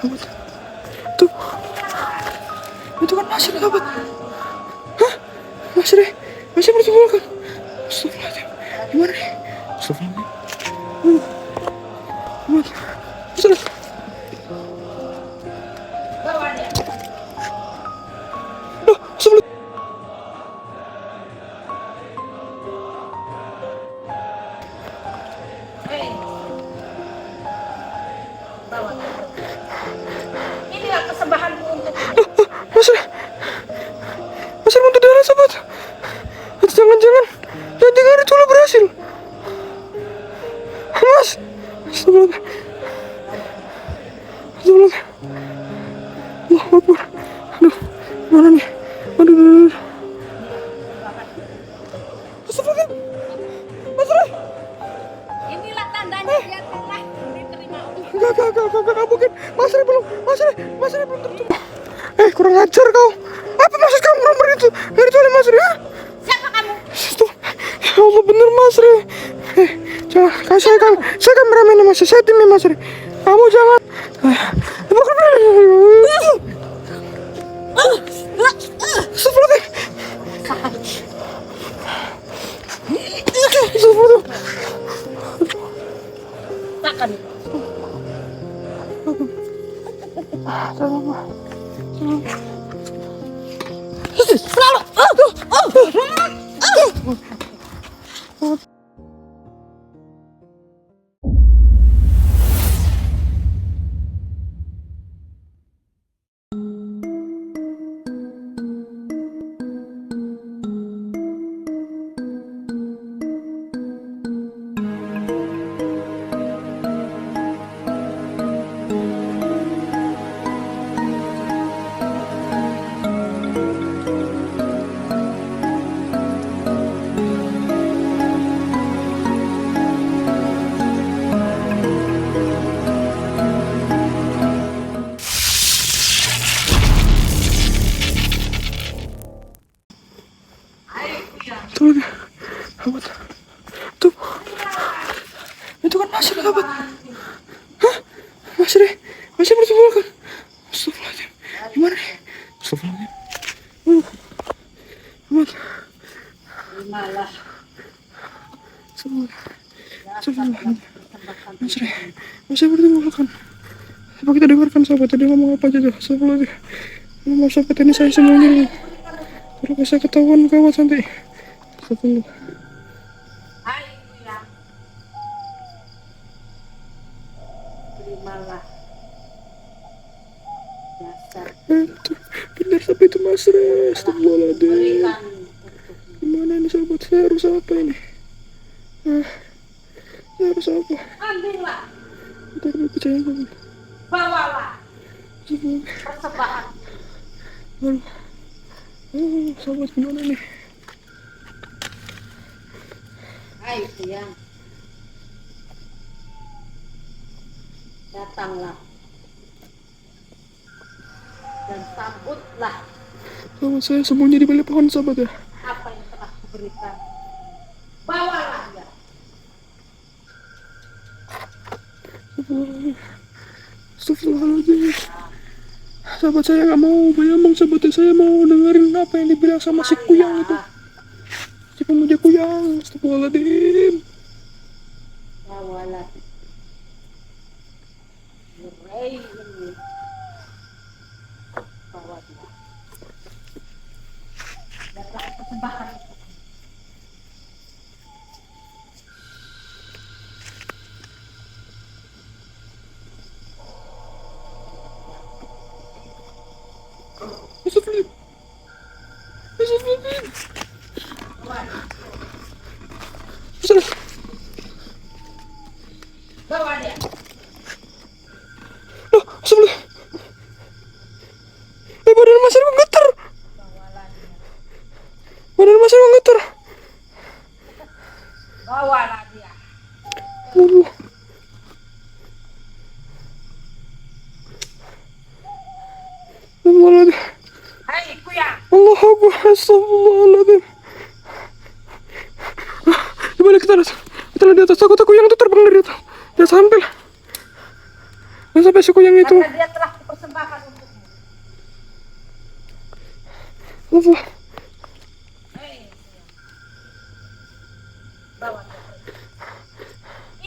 Sahabat. Tuh. Itu kan Masri, sahabat. Hah? Masri berjumpa kan? Astagfirullahaladzim. Gimana nih? Astagfirullahaladzim. Sahabat. Masri. Duh, astagfirullah. Inilah persembahanku untuk Masri muntah darah, sahabat. Jangan ritualnya berhasil. Mas, astagfirullah. Allahu Akbar. Aduh, mana nih? Aduh. Astagfirullah. Masri. inilah tandanya dia telah diterima Allah. Enggak mungkin. Masri belum tertutup. Kurang ajar kau. Apa maksud kamu nomor itu? Ritualnya Masri, ha? Siapa kamu? Ya Allah, bener Masri. Jangan, saya kameramen Masri, saya timnya Masri. Kamu jangan. Takkan. Tuh lagi, sahabat. Tuh, itu kan Masri, sahabat. Hah? Masri berjumpa kan? Astagfirullahaladzim. Gimana nih? Astagfirullahaladzim. Sahabat. Malah. Astagfirullahaladzim. Masri berjumpa kan? Coba kita dengarkan, sahabat. Tadi ngomong apa aja? Astagfirullahaladzim. Maaf, sahabat, ini saya semuanya. Kalau bisa ketahuan gawat nanti. Astagfirullah. Hai ya. Terimalah. Dasar. Benar sampai itu Masri. Astagfirullahaladzim. Berikan Gimana ini, sahabat? Saya harus apa ini? Saya harus apa? ambillah. Ntar percaya sahabat. Bawalah Astagfirullah. persembahan. Sahabat, gimana nih? Hai sayang. Datanglah dan sambutlah Sahabat, saya sembunyi di balik pohon, sahabat ya. apa yang telah kuberikan. Bawalah ya. Astagfirullahaladzim. Sahabat, saya nggak mau bayang, sahabat. Saya mau dengerin apa yang dibilang sama si Kuyang itu. Si pemuja Kuyang. Astagfirullahaladzim. Bawalah murai ini. Bawalah. Datang persembahan. Astagfirullahaladzim. Astagfirullahaladzim. Astagfirullahaladzim. Bawa dia. Loh, astagfirullah. Badan Masri menggetar. Bawalah dia. Badan Masri menggetar. Bawalah dia. Waduh. Astagfirullahaladzim. Hai Kuyang. Allahu Akbar. Astagfirullahaladzim. Gimana kita lihat di atas? Aku yang itu terbang dari atas. Dia sambil. sampai suku yang itu. Karena dia telah kupersembahkan untukmu. Allah. Hei, bawa dia pergi.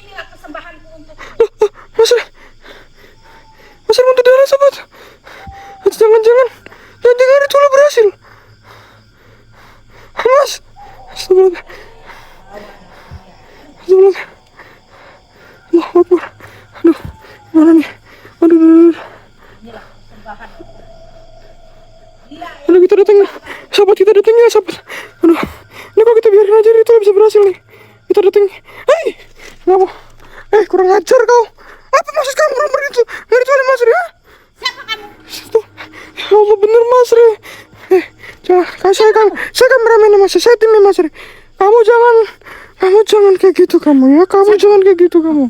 Inilah persembahanku untukmu. Mas Ray muntah darah sobat. Jangan ritualnya berhasil. Mas, astagfirullah. Astagfirullah. Allahu Akbar. Aduh, gimana nih? Aduh. Inilah persembahan. Aduh, kita datang. Sahabat, kita datang ya, sahabat. Aduh, ini kok kita biarin aja ritual bisa berhasil nih. Kita datang. Hei, ngapa? Kurang ajar kau. Apa maksud kamu ritualnya Mas Ray? Siapa kamu? Ya Allah, bener Mas Ray. Saya kameramen Mas Ray. Saya timnya Mas Ray. Kamu jangan kayak gitu kamu ya. Kamu jangan kayak gitu kamu.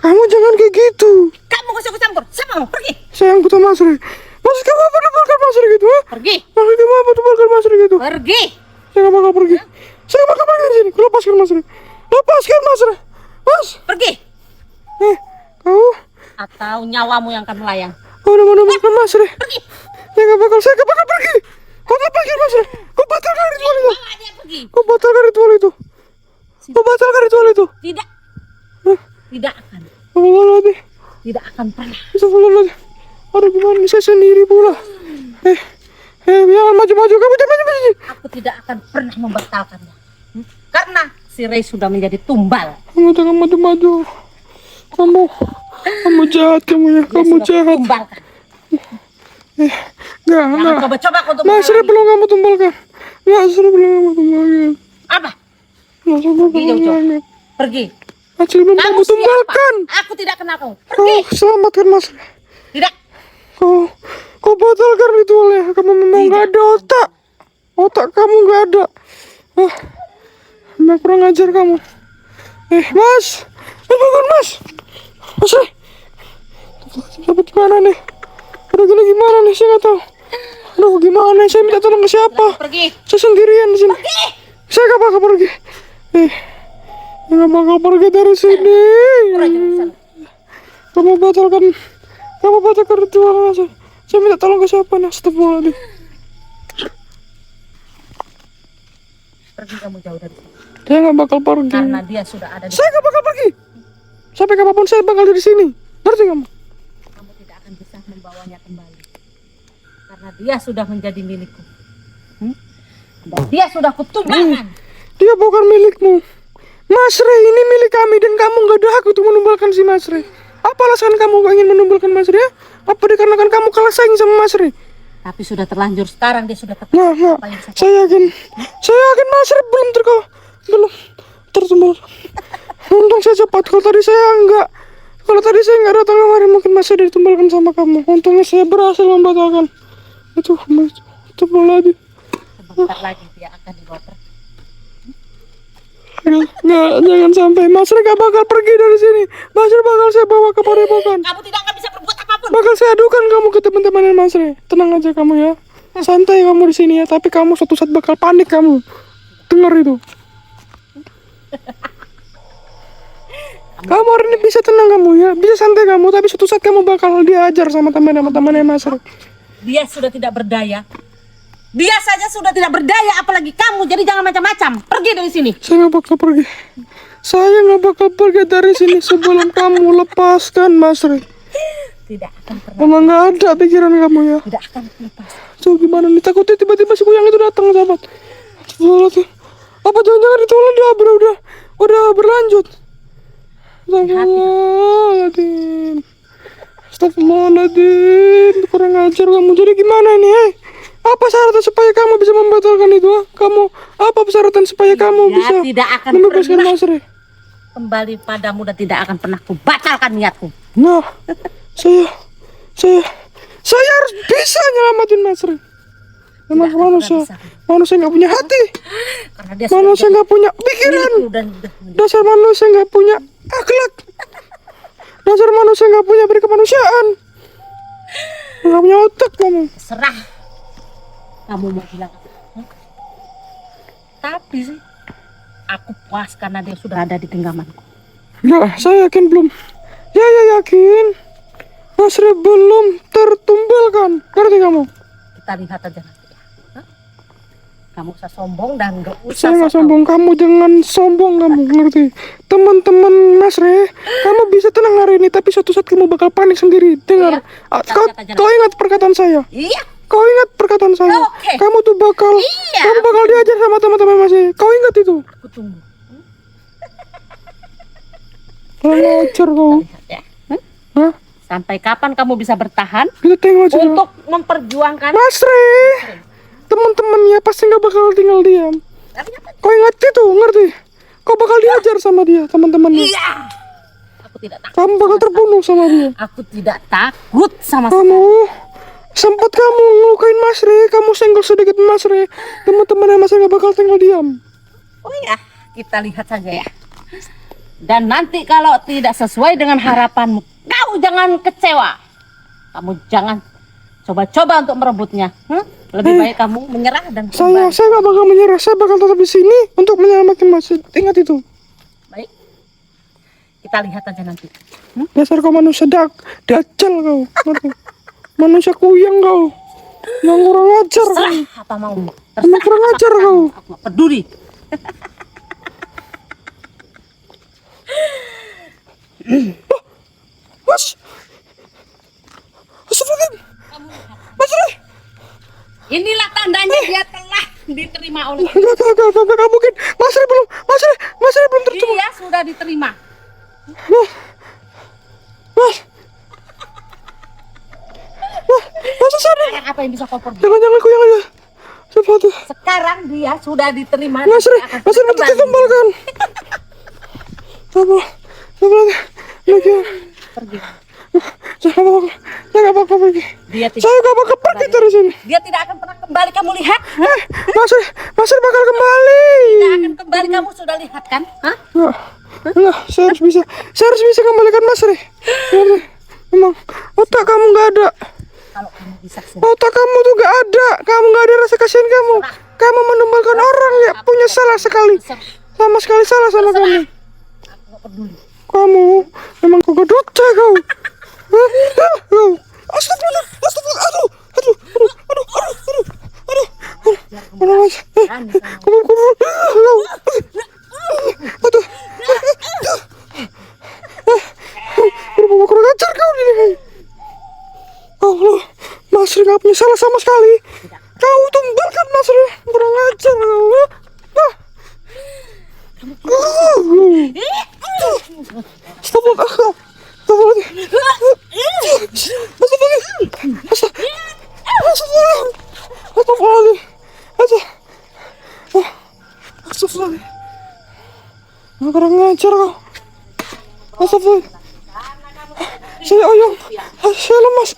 Kamu jangan kayak gitu. Kamu gak usah campur. Siapa kamu? Pergi. Saya anggota Mas Ray. Maksud kamu apa tubalkan Mas Ray gitu? Pergi. Maksud kamu apa tubalkan Mas Ray gitu? Pergi. Saya gak bakal pergi. Saya gak bakal pergi dari sini. Lepaskan Mas Ray. Lepaskan Mas Ray. Mas. Pergi. Kau? Atau nyawamu yang akan melayang. Kau udah menemukan Mas Ray. Pergi. Saya gak bakal pergi. Kau lepaskan Mas Ray. Kau batalkan ritual itu. Bawa dia pergi. Kau batalkan ritual itu. Tidak. Tidak akan. Astagfirullahaladzim. Tidak akan pernah. Astagfirullahaladzim. Aduh, gimana nih, saya sendiri pula. Jangan maju-maju. Kamu jangan maju. Aku tidak akan pernah membatalkannya. Karena si Ray sudah menjadi tumbal. Kamu jangan maju-maju. Kamu jahat kamu ya. Kamu jahat. Tumbalkan. Enggak. Coba-coba aku untuk Mas Ray belum kamu tumbalkan. Mas Ray belum kamu tumbalkan. Apa? Mas Ray belum Pergi, kamu tumbalkan. Pergi. Mas Ray belum Kamu kamu tumbalkan. siapa? Aku tidak kenal kamu. Pergi. Selamatkan Mas Ray. Tidak. Kau batalkan ritualnya. Kamu memang Tidak. gak ada otak. Otak kamu gak ada. Memang kurang ajar kamu. Mas. Bangun Mas. Mas Ray. Dapat gimana nih? Aduh, gini gimana nih? Saya gak tahu. Aduh, gimana? Saya minta tolong ke siapa? Pergi. Saya sendirian di sini. Pergi. Saya gak bakal pergi. Saya gak bakal pergi dari sini. Raja di sana. Kamu batalkan ritual Mas. Saya minta tolong ke siapa nih? Astagfirullahaladzim. Pergi kamu jauh dari sini. Saya gak bakal pergi. Karena dia sudah ada di Saya gak bakal pergi. Sampai kapanpun saya bakal di sini. Ngerti kamu? kamu tidak akan bisa membawanya kembali. Karena dia sudah menjadi milikku. Dan dia sudah kutumbalkan. Dia bukan milikmu. Mas Ray ini milik kami dan kamu gak ada hak untuk menumbalkan si Mas Ray. Apa alasan kamu ingin menumbalkan Mas Ray? Apa dikarenakan kamu kalah saing sama Mas Ray? Tapi sudah terlanjur sekarang dia sudah Nggak. Saya yakin Mas Ray belum tertumbal. Untung saya cepat. Kalau tadi saya nggak datang kemarin, mungkin Mas Ray ditumbalkan sama kamu. Untungnya saya berhasil membatalkan. Itu lagi. Sebentar lagi dia akan dibawa pergi. Nggak, jangan sampai. Mas Ray gak bakal pergi dari sini. Mas Ray bakal saya bawa ke padepokan. Kamu tidak akan bisa berbuat apapun. Bakal saya adukan kamu ke teman-teman Mas Ray. Tenang aja kamu ya. Santai kamu di sini ya. Tapi kamu suatu saat bakal panik kamu. Dengar itu. Kamu hari ini bisa tenang kamu ya. Bisa santai kamu. Tapi suatu saat kamu bakal diajar sama teman-temannya Mas Ray. Dia sudah tidak berdaya. Dia saja sudah tidak berdaya, apalagi kamu. Jadi jangan macam-macam. Pergi dari sini. Saya gak bakal pergi. Saya gak bakal pergi dari sini sebelum kamu lepaskan Mas Ray. Tidak akan pernah. Memang gak ada pikiran kamu ya. Tidak akan lepas. So gimana nih, takutnya tiba-tiba si kuyang itu datang sahabat. Astagfirullahaladzim. Apa jangan-jangan ritualnya dia udah berlanjut. Astagfirullahaladzim. Astagfirullahaladzim. Kurang ajar kamu. Jadi gimana ini? Apa persyaratan supaya kamu bisa membatalkan itu? Apa persyaratan supaya kamu bisa tidak akan membebaskan pernah Mas Ray? kembali padamu dan tidak akan pernah kubatalkan niatku. Nah, saya harus bisa nyelamatin Mas Ray. Memang Tidak akan manusia nggak punya hati, Karena dia manusia nggak punya pikiran, dasar manusia nggak punya akhlak, dasar manusia nggak punya berkemanusiaan, nggak punya otak kamu. serah kamu mau bilang apa. Tapi sih aku puas karena dia sudah ada di genggamanku. Nggak, saya yakin belum. Ya yakin. Mas Re belum tertumbalkan. Ngerti kamu? Kita lihat aja nanti ya. Hah? Kamu usah sombong dan gak usah Saya nggak sok sombong, kamu jangan sombong kamu, ngerti? Teman-teman Mas Re, kamu bisa tenang hari ini, tapi suatu saat kamu bakal panik sendiri. Dengar, Iya, kita kau, lihat aja kau ingat perkataan saya? tahu. Iya. Kau ingat perkataan saya? Oke. Kamu tuh bakal, Iya. kamu bakal diajar sama teman-teman Mas Re. Kau ingat itu? Aku tunggu. Kurang ajar kau. Lihat ya. Hah? Sampai kapan kamu bisa bertahan Kita tengok aja. untuk memperjuangkan? Mas Re, teman-temannya pasti nggak bakal tinggal diam. Kau ingat itu, ngerti? Kau bakal diajar sama dia, teman-temannya. Iya. Aku tidak takut. Kamu bakal terbunuh sama dia. Aku tidak takut sama sekali. Kamu sempat kamu ngelukain Mas Re, kamu senggol sedikit Mas Re, teman-temannya Mas Re nggak bakal tinggal diam. Oh iya, kita lihat saja ya. Dan nanti kalau tidak sesuai dengan harapanmu, kau jangan kecewa. Kamu jangan coba-coba untuk merebutnya. Lebih baik kamu menyerah dan Saya kembali. nggak bakal menyerah, saya bakal tetap di sini untuk menyelamatkan Mas Re. Ingat itu. Baik, kita lihat aja nanti. Dasar kau manusia dajal kau, ngerti? Manusia kuyang kau, yang kurang ajar kau. Terserah apa mau. Emang kurang apa ajar katamu. kau. Aku nggak peduli. Mas, Astagfirullahaladzim. Mas Re, Inilah tandanya dia telah diterima oleh Gak mungkin. Mas Re belum tertemu. dia sudah diterima. Mas, sadar. Sekarang apa yang bisa kau perbuat? Jangan kuyang aja. Sepatu. Sekarang dia sudah diterima. Mas Re, Dia akan Mas Re minta kembali. ditumbalkan. Apa lagi? Pergi. Saya gak bakal pergi. Dia tidak, Saya gak bakal pergi dari sini. dia tidak akan pernah kembali. Kamu lihat? Mas Re bakal kembali. Tidak akan kembali. Kamu sudah lihat kan? Hah? Enggak, saya harus bisa kembalikan Mas Re. Memang otak kamu gak ada. Kalau kamu bisa Otak kamu tuh gak ada. Kamu gak ada rasa kasihan kamu. Kamu menumbalkan orang ya punya salah sekali. Sama sekali salah sama kamu. aku nggak peduli. Kamu memang kau gak dosa kau. Astagfirullah. Aduh, Mas. Berani kamu. Aduh, kurang ajar kau ini. Allah, Mas Re gak punya salah sama sekali. Kau tumbalkan Mas Re, kurang ajar kau. Astagfirullah. Kurang ajar kau. Astagfirullah. Saya oyong. Saya lemas.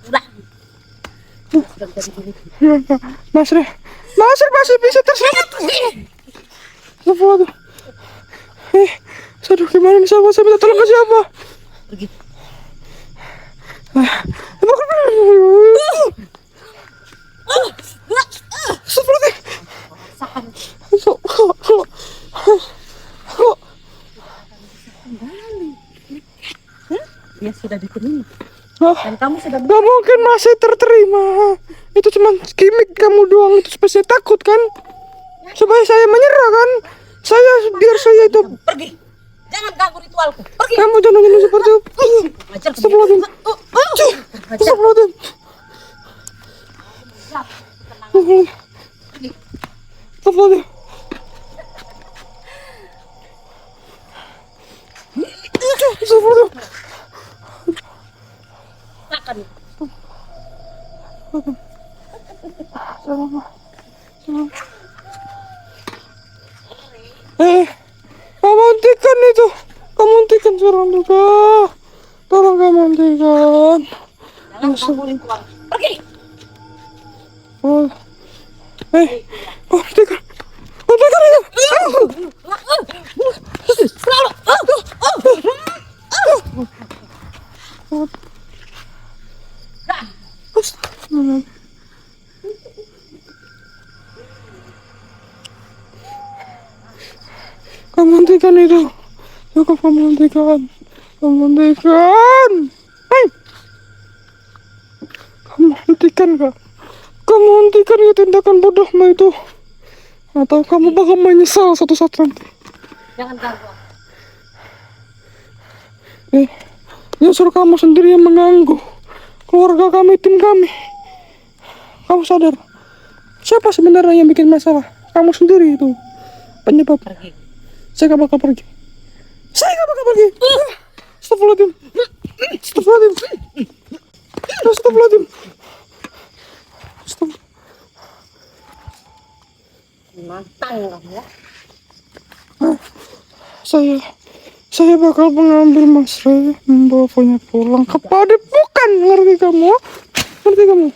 Udah. Sudah jadi milik. Mas Re masih bisa terselamat. Astagfirullah. Aduh, gimana nih sahabat? Saya minta tolong ke siapa? Pergi. Dia sudah diterima. Dan kamu sudah Gak mungkin masih terterima. Itu cuma gimmick kamu doang. Itu supaya saya takut kan? Supaya saya menyerah kan? Biar saya itu. pergi. Jangan ganggu ritualku. Pergi. Kamu jangan ngomong seperti itu. Ajar Astagfirullahaladzim. Astagfirullahaladzim. Astagfirullahaladzim. Astagfirullahaladzim. Makan. Kamu hentikan itu. Kamu hentikan sekarang juga. Tolong kamu hentikan. Jangan ganggu ritual. Pergi. Oh, hentikan. Hentikan itu. Astagfirullah. Kamu hentikan itu. Cukup kamu hentikan. Kamu hentikan. Hai. Kamu hentikan kak. Kamu hentikan ya tindakan bodohmu itu. Atau kamu bakal menyesal suatu saat nanti. Jangan ganggu aku. Justru kamu sendiri yang mengganggu keluarga kami, tim kami. Kamu sadar siapa sebenarnya yang bikin masalah? Kamu sendiri itu penyebab. Pergi. Saya gak bakal pergi. Saya gak bakal pergi. Astagfirullahaladzim. Astagfirullahaladzim. Astagfirullahaladzim. Astagfirullahaladzim. Mantang kamu ya. Saya bakal mengambil Mas Ray, membawanya pulang ke Padepokan. Ngerti kamu? Ngerti kamu?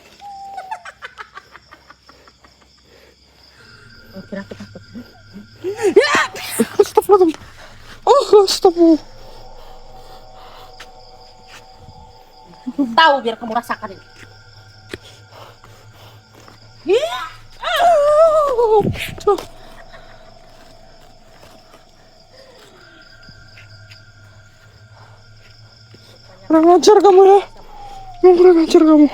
Oh, kira aku takut. Astagfirullahaladzim. Astagfirullah. Tahu biar kamu rasakan ini. Kurang ajar kamu ya. Kurang ajar kamu.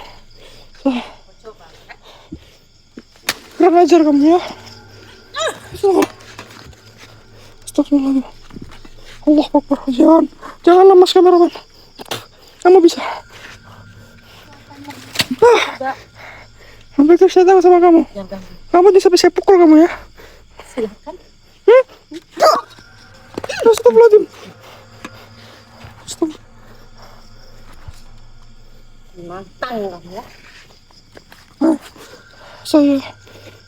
Kurang ajar kamu ya. Astagfirullahaladzim. Allah Akbar. Jangan lemas kameraman. Kamu bisa. Sampai ke saya tahu sama kamu. Jangan ganggu. Kamu bisa saya pukul kamu ya. Silakan. Astagfirullahaladzim. Astagfirullah. Mantang kamu ya.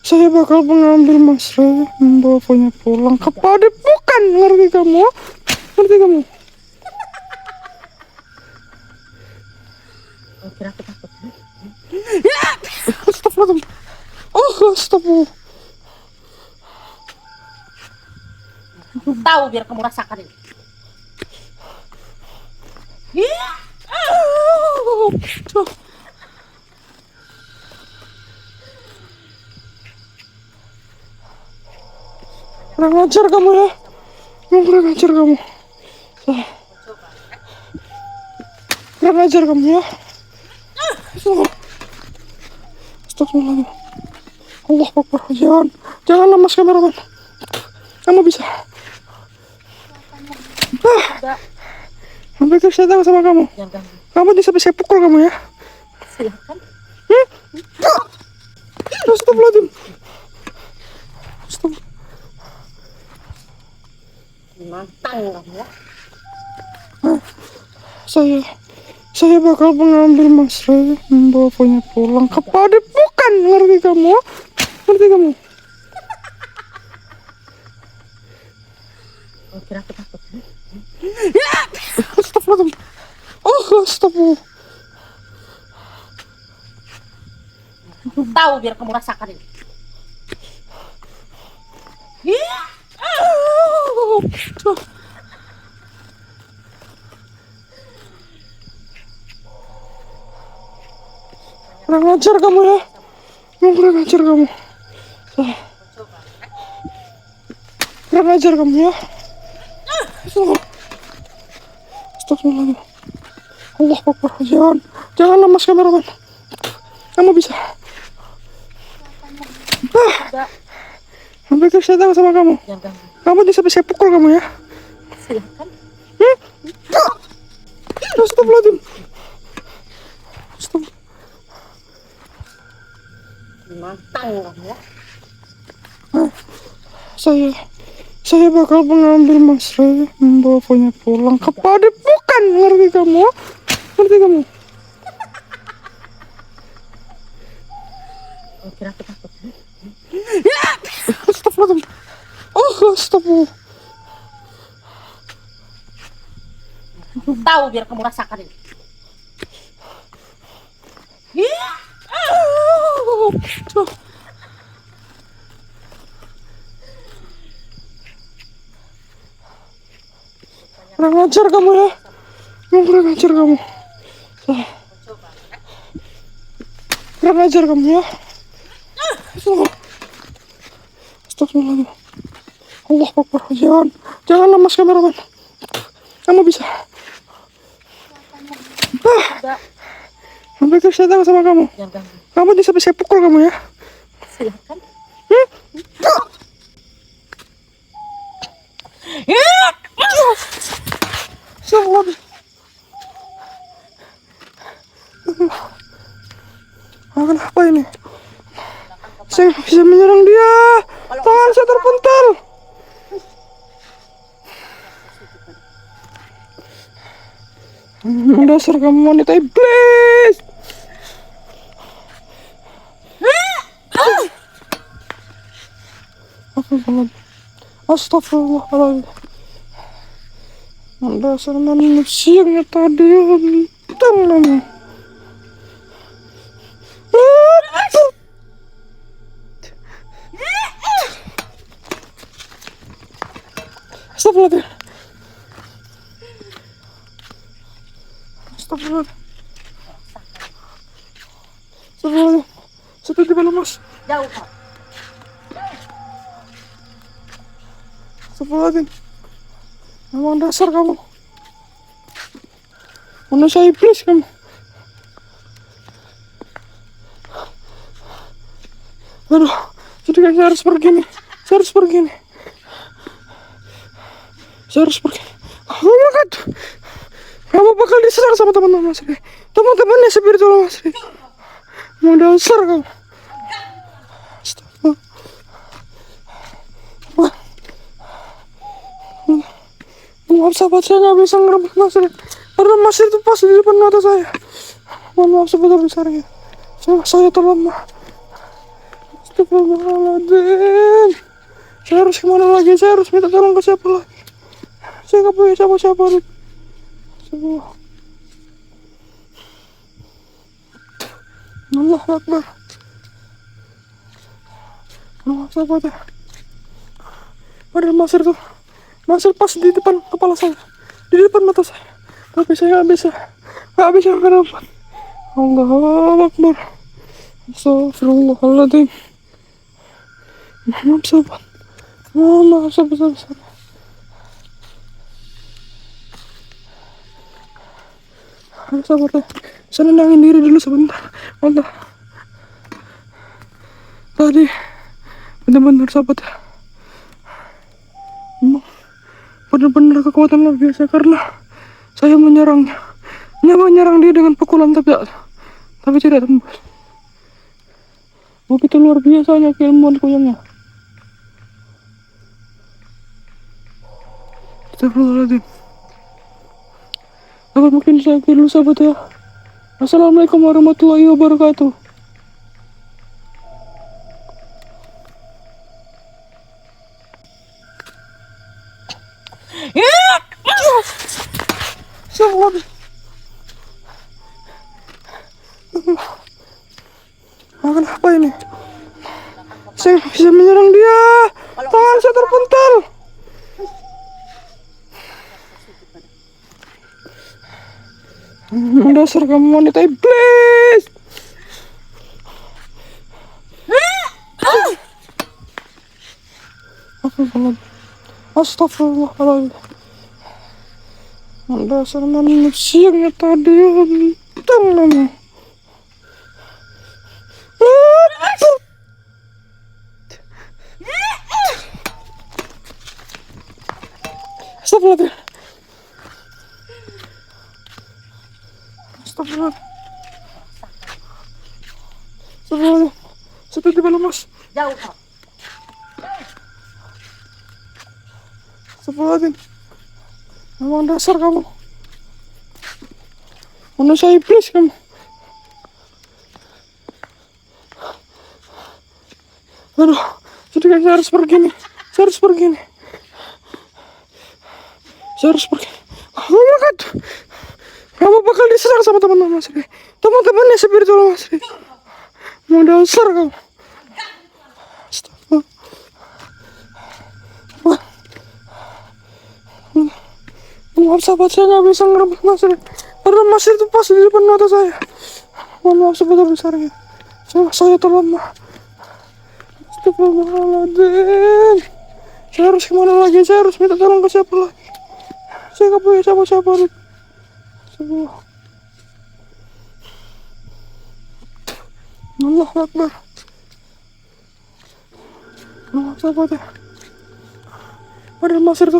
Saya bakal mengambil Mas Ray, membawanya pulang ke Padepokan. Ngerti kamu? Ngerti kamu? Oh, kira aku takut. Astagfirullahaladzim. Astagfirullah. Tahu biar kamu rasakan ini. Kurang ajar kamu ya. Kurang ajar kamu. Kurang ajar kamu ya. Astagfirullahaladzim. Allah Akbar. Jangan lemas kameraman. Kamu bisa. Sampai ke saya tahu sama kamu. Jangan ganggu. Kamu bisa saya pukul kamu ya. Silakan. Astagfirullahaladzim. Astagfirullah. Mantang kamu ya. Saya bakal mengambil Mas Ray, membawanya pulang ke Padepokan. Ngerti kamu? Ngerti kamu? Oh, kira aku takut. Astagfirullahaladzim. Astagfirullah. Tahu biar kamu rasakan ini. Kurang ajar kamu ya. Kurang ajar kamu. Kurang ajar kamu ya. Astagfirullahaladzim. Allah Akbar. Jangan lemas kameraman. Kamu bisa. Sampai ke saya tahu sama kamu. Kamu bisa saya pukul kamu ya. Astagfirullahaladzim. Kurang ajar kamu ya. Kurang ajar kamu. Kurang ajar kamu ya. Astagfirullahaladzim. Allah Akbar. Jangan lemas kameraman. Kamu bisa. Astagfirullahaladzim. Allah Akbar. Sampai ke saya tahu sama kamu. Jangan ganggu. Kamu bisa saya pukul kamu ya. Silakan. Astagfirullahaladzim. Astagfirullah. Mantang kamu ya. Saya bakal mengambil Mas Ray, membawanya pulang ke Padepokan. Ngerti kamu? Ngerti kamu? Oh, kira aku takut. Astagfirullahaladzim. Astagfirullah. Tahu biar kamu rasakan ini. Kurang ajar kamu ya. Kurang ajar kamu. Kurang ajar kamu ya. Astagfirullahaladzim. Allah Akbar. Jangan lemas kameraman. Kamu bisa. Enggak, Sampai ke saya takut sama kamu. jangan ganggu. Kamu bisa sampai saya pukul kamu ya. Silakan. Salam. Kenapa ini? Saya nggak bisa menyerang dia. Tangan saya terpental. Dasar kamu wanita iblis. Astagfirullahaladzim. Dasar manusia tadi untung kamu. Astagfirullahaladzim. Astagfirullahaladzim. Astagfirullahaladzim. Saya tiba lemas. Jauh, Pak. Astagfirullahaladzim. Memang dasar kamu. Manusia iblis kamu. Aduh, jadi saya harus pergi nih. Saya harus pergi nih. Saya harus pergi. Oh my god. Kamu bakal diserang sama teman-teman Mas Ri. Teman-temannya spiritual Mas Ri. Memang dasar kamu. Astagfirullah. Maaf sahabat, saya nggak bisa ngerebut Mas Ri. Karena Mas Ri itu pas di depan mata saya. Mohon maaf sebesar-besarnya. Saya terlemah. Astagfirullahaladzim. Saya harus kemana lagi? Saya harus minta tolong ke siapa lagi? Saya nggak punya siapa-siapa. Allahu Akbar. Maaf sahabat ya. Padahal Mas Ri tuh, Mas Ri pas di depan kepala saya, di depan mata saya. Tapi saya nggak bisa ngerebut. Allahu Akbar. Astagfirullahaladzim. Maaf sahabat. Maaf sebesar-besarnya. Harus sabar deh. Saya nenangin diri dulu sebentar. Allah. Tadi benar-benar sahabat ya. Benar-benar kekuatan luar biasa karena saya menyerangnya. Menyerang dia dengan pukulan tapi tidak tembus. Begitu luar biasanya keilmuan kuyangnya. Astagfirullahaladzim. Apa mungkin saya dulu sahabat ya. Assalamualaikum warahmatullahi wabarakatuh. Salam. Kenapa ini? Saya nggak bisa menyerang dia. Tangan saya terpental. Dasar kamu wanita iblis. Astagfirullahaladzim. Dasar manusia tadi untung kamu. Astagfirullahaladzim. Astagfirullahaladzim. Astagfirullahaladzim. Saya tiba lemas. Jauh, Pak. Astagfirullahaladzim. Memang dasar kamu. Manusia iblis kamu. Aduh, jadi saya harus pergi nih. Saya harus pergi nih. Saya harus pergi. Oh my god. Kamu bakal diserang sama teman-teman Mas Ri. Teman-temannya spiritual Mas Ri. Memang dasar kamu. Astagfirullah. Maaf sahabat, saya nggak bisa ngerebut Mas Ri. Karena Mas Ri itu pas di depan mata saya. Mohon maaf sebesar-besarnya. Saya terlemah. Astagfirullahaladzim. Saya harus kemana lagi? Saya harus minta tolong ke siapa lagi? Saya nggak punya siapa-siapa. Allahu Akbar. Allah sahabat ya. Padahal Masir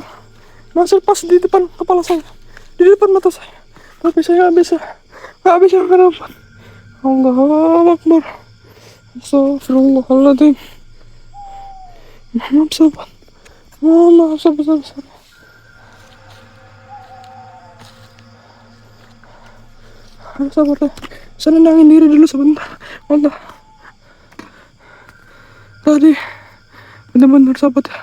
pas di depan kepala saya, di depan mata saya. Tapi saya nggak bisa kenapa. Allahu Akbar. Astagfirullahaladzim. Maaf sahabat. Maaf sebesar-besar. Ayo sahabat ya. Saya nenangin diri dulu sebentar. Allah. Tadi benar-benar sahabat ya.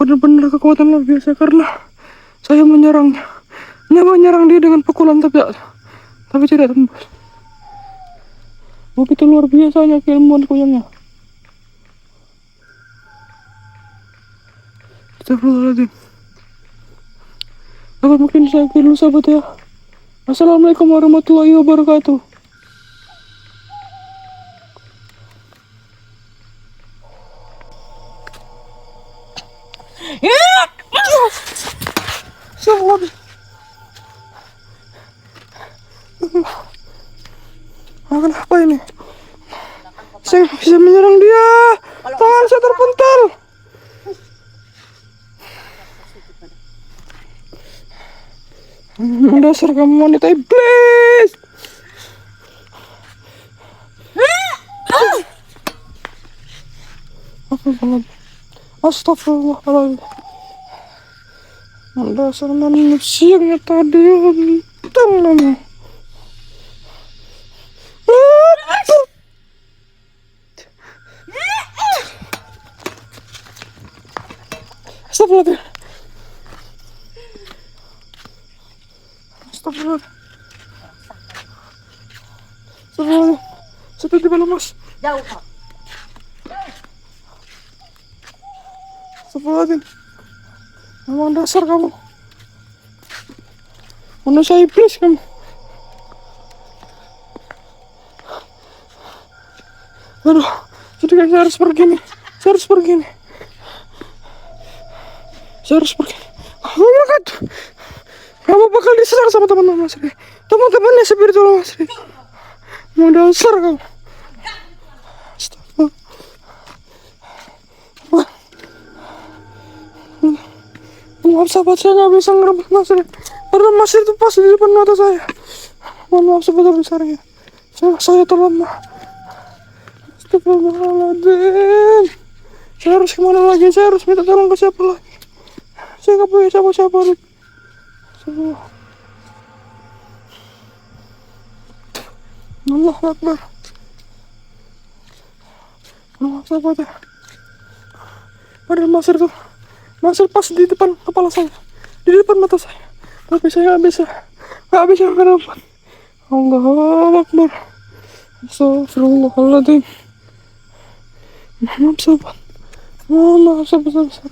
Benar-benar kekuatan luar biasa karena saya menyerang dia dengan pukulan tapi tidak tembus. Begitu luar biasanya keilmuan kuyangnya. Astagfirullahaladzim. Apa mungkin saya dulu sahabat ya. Assalamualaikum warahmatullahi wabarakatuh. Sahabat. Kenapa ini? Saya bisa menyerang dia. Tangan saya terpental. Dasar kamu wanita iblis. Astagfirullahaladzim. Dasar manusia yang tadi untung. Astagfirullah. Astagfirullah. Astagfirullah. Seperti balon mas. Jauh kau. Astagfirullahaladzim. Memang dasar kamu. Manusia iblis kamu. Aduh, jadi kan saya harus pergi nih. Saya harus pergi. Oh my god. Kamu bakal diserang sama teman-teman Mas Ri. Teman-temannya spiritual Mas Ri. Mau dasar kamu. Astagfirullah. Maaf sahabat, saya nggak bisa ngerebut Mas Ri. Karena Mas Ri itu pas di depan mata saya. Mohon maaf sebesar-besarnya. Saya terlemah. Astagfirullahaladzim. Saya harus kemana lagi? Saya harus minta tolong ke siapa lagi? Saya nggak punya siapa-siapa. Allahu Akbar. Maaf sahabat ya. Padahal Masir pas di depan kepala saya, di depan mata saya. Tapi saya nggak bisa kenapa. Allahu Akbar. Astagfirullahaladzim. Maaf sahabat. Maaf sebesar-besar.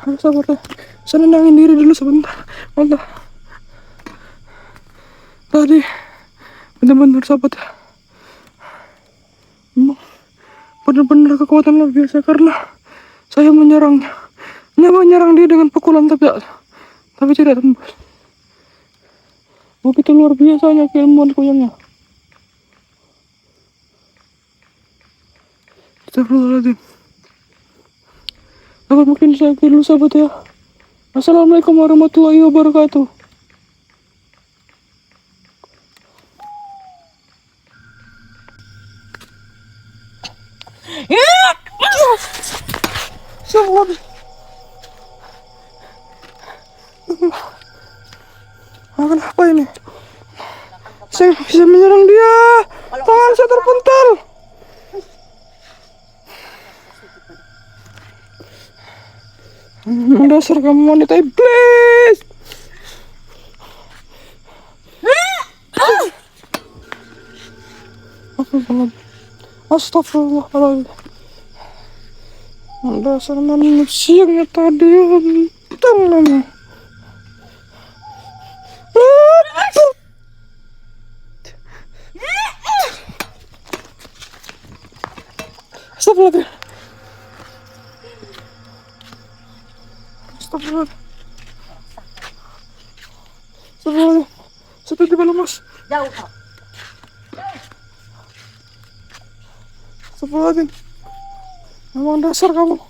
Ayo sahabat ya. Saya nenangin diri dulu sebentar. Allah. Tadi benar-benar sahabat ya. Benar-benar kekuatan luar biasa karena saya menyerang dia dengan pukulan tapi tidak tembus. Begitu luar biasanya keilmuan kuyangnya. Astagfirullahaladzim. Apa mungkin saya dulu sahabat ya. Assalamualaikum warahmatullahi wabarakatuh. Sahabat. Kenapa ini? Saya bisa menyerang dia. Tangan saya terpental. Dasar kamu wanita iblis. Astagfirullahaladzim. Dasar manusia yang tadi untung. Astagfirullah. Astagfirullah. tiba lemas. Jauh kau. Astagfirullahaladzim. Memang dasar kamu.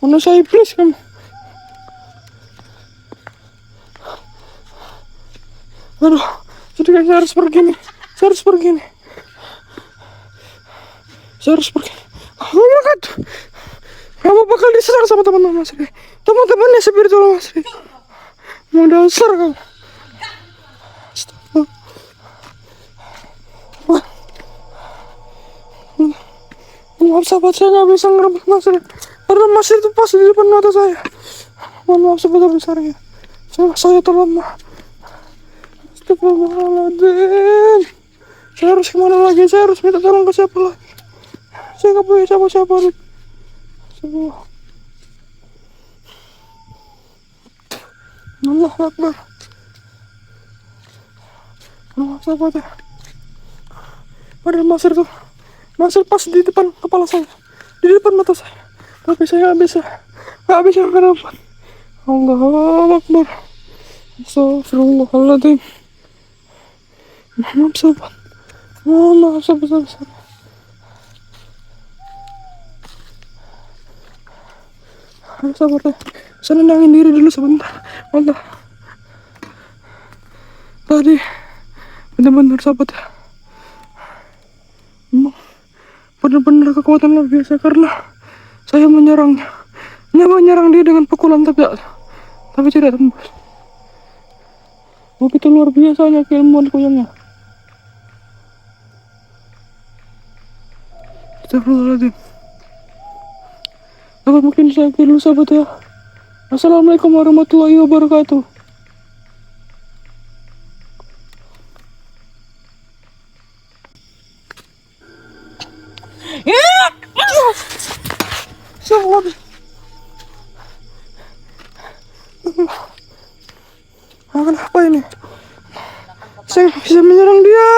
Manusia iblis kamu. Aduh, jadi kayak saya harus pergi nih. Saya harus pergi nih. Saya harus pergi. Oh my god. Kamu bakal diserang sama teman-teman Mas Ri. Teman-temannya spiritual Mas Ri. Mau dasar kamu. Astagfirullah. Wah. Maaf sahabat, saya nggak bisa ngerebut Mas Ri. Karena Mas Ri itu pas di depan mata saya. Mohon maaf sebesar-besarnya. Saya terlemah. Astagfirullahaladzim. Saya harus kemana lagi? Saya harus minta tolong ke siapa lagi? Saya nggak punya siapa-siapa. Semua. Allah Akbar. Allah sahabat ya. Padahal Mas Ri tuh, Mas Ri pas di depan kepala saya, di depan mata saya. Tapi saya nggak bisa merebut. Allah Akbar. Astagfirullahaladzim. Maaf sahabat. Maaf sebesar-besar. Ayo sahabat ya. Saya nenangin diri dulu sebentar. Mantap. Tadi benar-benar sahabat ya. Benar-benar kekuatan luar biasa karena saya menyerangnya. Menyerang dia dengan pukulan tapi tidak tembus. Begitu luar biasanya keilmuan kuyangnya. Astagfirullahaladzim. Apa mungkin saya dulu sahabat ya. Assalamualaikum warahmatullahi wabarakatuh. Sahabat. Kenapa ini? Saya bisa menyerang dia.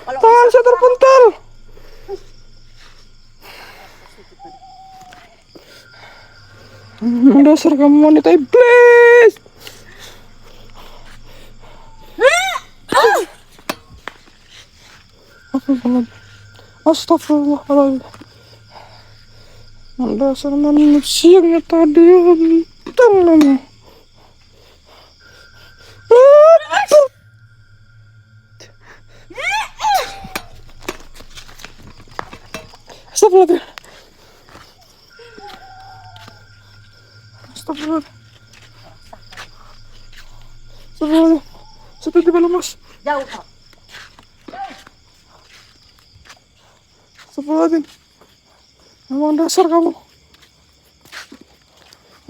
Tangan saya terpental. Dasar kamu wanita iblis. Astagfirullahaladzim. Dasar manusia yang tadi tolong. Astagfirullahaladzim. Astagfirullahaladzim. Astagfirullahaladzim. Saya tiba lemas. Jauh kau. Astagfirullahaladzim. Memang dasar kamu.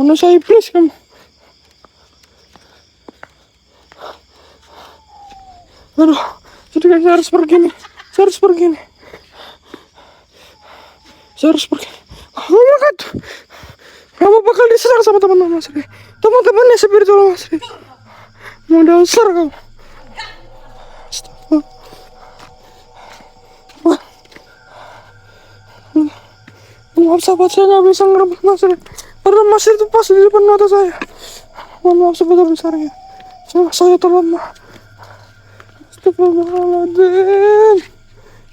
Manusia iblis kamu. Aduh, jadi kayak saya harus pergi nih. Saya harus pergi nih. Saya harus pergi. Oh my god. Kamu bakal diserang sama teman-teman Mas Ri. Teman-temannya spiritual Mas Ri. Mau dasar kamu. Astagfirullah. Wah. Maaf sahabat, saya nggak bisa ngerebut Mas Ri. Karena Mas Ri itu pas di depan mata saya. Mohon maaf sebesar-besarnya. Saya terlemah. Astagfirullahaladzim.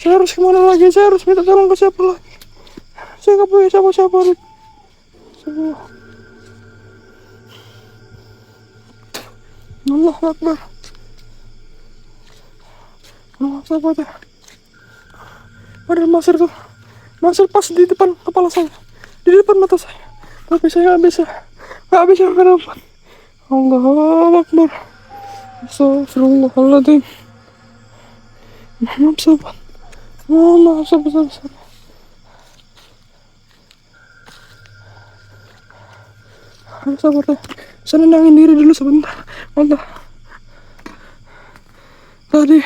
Saya harus kemana lagi? Saya harus minta tolong ke siapa lagi? Saya nggak punya siapa-siapa. Semua. Allah Akbar. Allah sahabat ya. Padahal Mas Ri tuh, Mas Ri pas di depan kepala saya, di depan mata saya. Tapi saya nggak bisa merebut. Allah Akbar. Astagfirullahaladzim. Maaf sahabat. Maaf sebesar-besar. Ayo sahabat ya. Saya nenangin diri dulu sebentar. Mantap. Tadi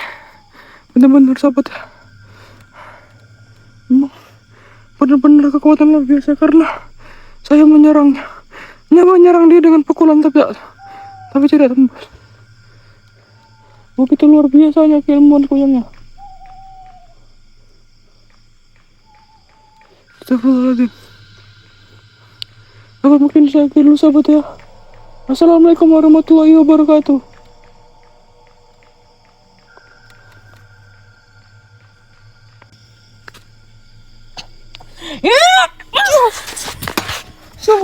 benar-benar sahabat ya. Benar-benar kekuatan luar biasa karena saya menyerangnya. Menyerang dia dengan pukulan tapi tidak tembus. Begitu luar biasanya keilmuan kuyangnya. Astagfirullahaladzim. Apa mungkin saya dulu sahabat ya. Assalamualaikum warahmatullahi wabarakatuh.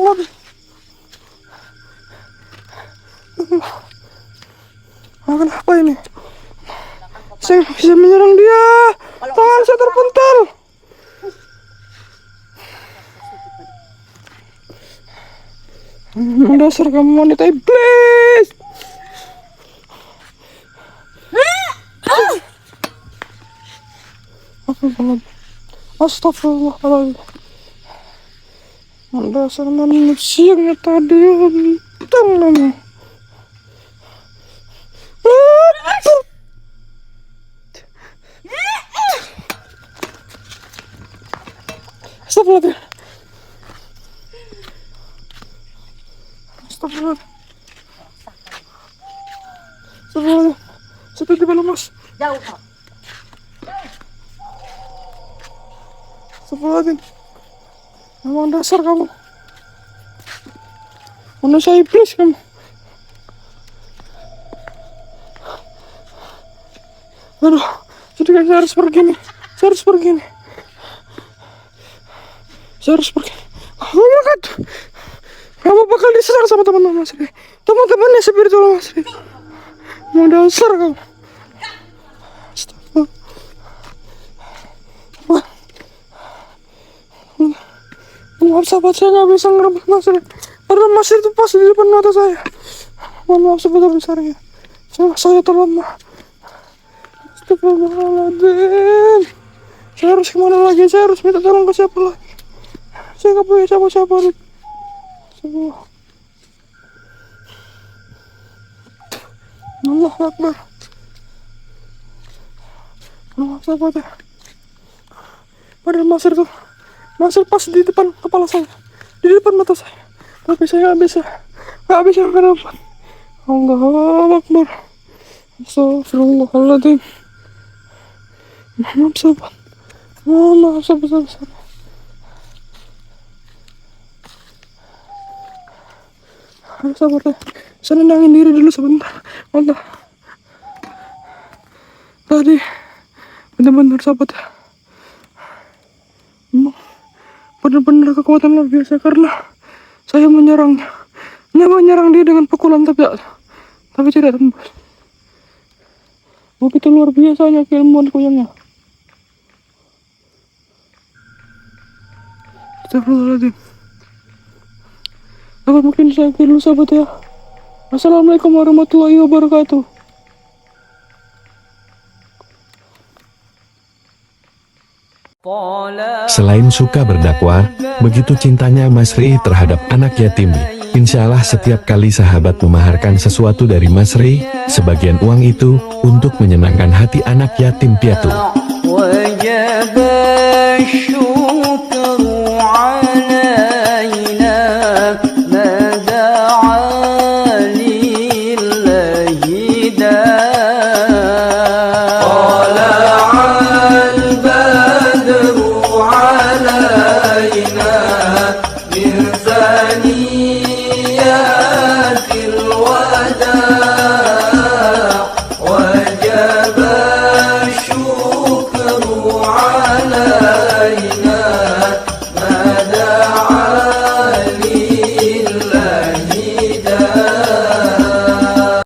Astagfirullahaladzim. Kenapa ini? Saya bisa menyerang dia. Tangan saya terpental. Dasar kamu wanita iblis. Astagfirullahaladzim. Dasar manusia yang tadi untung kamu. Astagfirullahaladzim. Astagfirullahaladzim. Astagfirullahaladzim. Saya tiba lemas. Jauh kau. Astagfirullahaladzim. Memang dasar kamu. Manusia iblis kamu. Aduh, jadi saya harus pergi nih. Saya harus pergi nih. Saya harus pergi. Oh my god. Kamu bakal diserang sama teman-teman Mas Ri. Teman-temannya spiritual Mas Ri. Mau dasar kamu. Astagfirullah. Maaf sahabat, saya nggak bisa ngerebut Mas Ri. Karena Mas Ri itu pas di depan mata saya. Mohon maaf sebesar-besarnya. Saya terlemah. Astagfirullahaladzim. Saya harus kemana lagi? Saya harus minta tolong ke siapa lagi? Saya nggak punya siapa-siapa. Sebuah Allah Akbar. Maaf sahabat ya. Padahal Masir tuh, Masir pas di depan kepala saya, di depan mata saya. Tapi saya nggak bisa merebut. Allahu Akbar. Astagfirullahaladzim. Maaf sahabat. Maaf sebesar-besarnya. Ayo sabar deh. Saya nenangin diri dulu sebentar. Mantap. Tadi benar-benar sahabat ya. Benar-benar kekuatan luar biasa karena saya menyerangnya. Menyerang dia dengan pukulan tapi tidak tembus. Begitu luar biasanya keilmuan kuyangnya. Astagfirullahaladzim. Apa mungkin saya dulu sahabat ya. Assalamualaikum warahmatullahi wabarakatuh. Selain suka berdakwah, begitu cintanya Mas Ri terhadap anak yatim. Insya Allah setiap kali sahabat memaharkan sesuatu dari Mas Ri, sebagian uang itu untuk menyenangkan hati anak yatim piatu.